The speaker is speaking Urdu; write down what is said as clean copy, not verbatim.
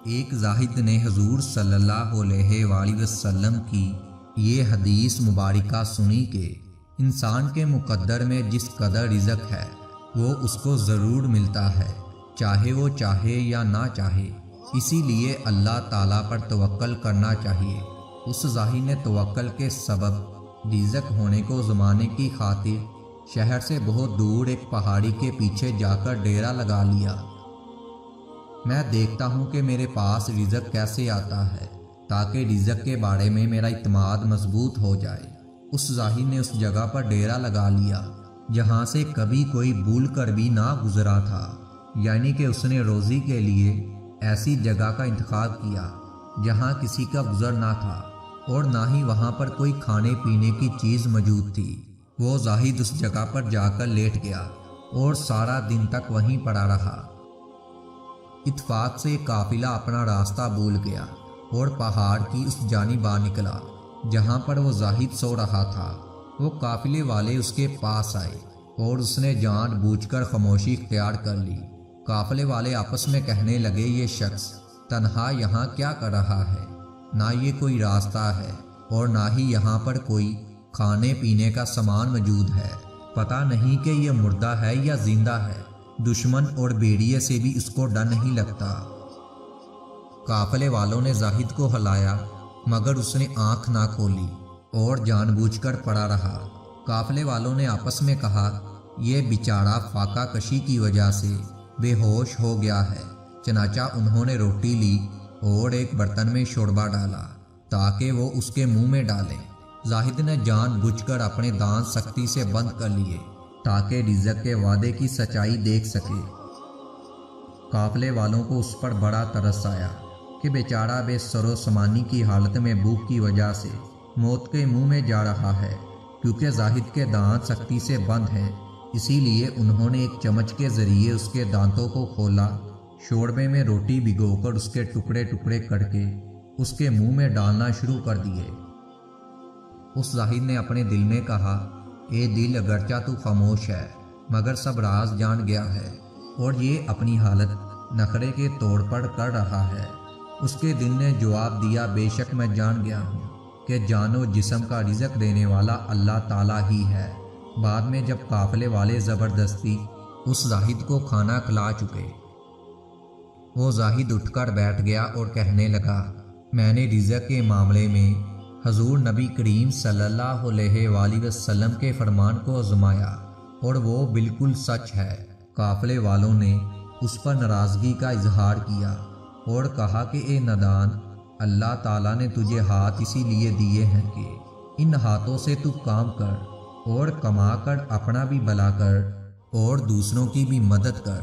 ایک زاہد نے حضور صلی اللہ علیہ وآلہ وسلم کی یہ حدیث مبارکہ سنی کہ انسان کے مقدر میں جس قدر رزق ہے وہ اس کو ضرور ملتا ہے، چاہے وہ چاہے یا نہ چاہے۔ اسی لیے اللہ تعالیٰ پر توکل کرنا چاہیے۔ اس زاہد نے توکل کے سبب رزق ہونے کو زمانے کی خاطر شہر سے بہت دور ایک پہاڑی کے پیچھے جا کر ڈیرا لگا لیا۔ میں دیکھتا ہوں کہ میرے پاس رزق کیسے آتا ہے تاکہ رزق کے بارے میں میرا اعتماد مضبوط ہو جائے۔ اس زاہد نے اس جگہ پر ڈیرا لگا لیا جہاں سے کبھی کوئی بھول کر بھی نہ گزرا تھا، یعنی کہ اس نے روزی کے لیے ایسی جگہ کا انتخاب کیا جہاں کسی کا گزر نہ تھا اور نہ ہی وہاں پر کوئی کھانے پینے کی چیز موجود تھی۔ وہ زاہد اس جگہ پر جا کر لیٹ گیا اور سارا دن تک وہیں پڑا رہا۔ اتفاق سے قافلہ اپنا راستہ بھول گیا اور پہاڑ کی اس جانب آ نکلا جہاں پر وہ زاہد سو رہا تھا۔ وہ قافلے والے اس کے پاس آئے اور اس نے جان بوجھ کر خاموشی اختیار کر لی۔ قافلے والے آپس میں کہنے لگے، یہ شخص تنہا یہاں کیا کر رہا ہے؟ نہ یہ کوئی راستہ ہے اور نہ ہی یہاں پر کوئی کھانے پینے کا سامان موجود ہے۔ پتہ نہیں کہ یہ مردہ ہے یا زندہ ہے۔ دشمن اور بھیڑیے سے بھی اس کو ڈر نہیں لگتا۔ قافلے والوں نے زاہد کو ہلایا مگر اس نے آنکھ نہ کھولی اور جان بوجھ کر پڑا رہا۔ قافلے والوں نے آپس میں کہا، یہ بیچارہ فاقہ کشی کی وجہ سے بے ہوش ہو گیا ہے۔ چنانچہ انہوں نے روٹی لی اور ایک برتن میں شوربہ ڈالا تاکہ وہ اس کے منہ میں ڈالیں۔ زاہد نے جان بوجھ کر اپنے دانت سختی سے بند کر لیے تاکہ رزق کے وعدے کی سچائی دیکھ سکے۔ قافلے والوں کو اس پر بڑا ترس آیا کہ بیچارہ بے سر و سامانی کی حالت میں بھوک کی وجہ سے موت کے منہ میں جا رہا ہے۔ کیونکہ زاہد کے دانت سختی سے بند ہیں، اسی لیے انہوں نے ایک چمچ کے ذریعے اس کے دانتوں کو کھولا، شوربے میں روٹی بھگو کر اس کے ٹکڑے ٹکڑے کر کے اس کے منہ میں ڈالنا شروع کر دیے۔ اس زاہد نے اپنے دل میں کہا، اے دل، اگرچہ تو خاموش ہے مگر سب راز جان گیا ہے اور یہ اپنی حالت نخرے کے طور پر کر رہا ہے۔ اس کے دل نے جواب دیا، بے شک میں جان گیا ہوں کہ جان و جسم کا رزق دینے والا اللہ تعالیٰ ہی ہے۔ بعد میں جب قافلے والے زبردستی اس زاہد کو کھانا کھلا چکے، وہ زاہد اٹھ کر بیٹھ گیا اور کہنے لگا، میں نے رزق کے معاملے میں حضور نبی کریم صلی اللہ علیہ وآلہ وسلم کے فرمان کو آزمایا اور وہ بالکل سچ ہے۔ قافلے والوں نے اس پر ناراضگی کا اظہار کیا اور کہا کہ اے نادان، اللہ تعالیٰ نے تجھے ہاتھ اسی لیے دیے ہیں کہ ان ہاتھوں سے تو کام کر اور کما کر اپنا بھی بھلا کر اور دوسروں کی بھی مدد کر۔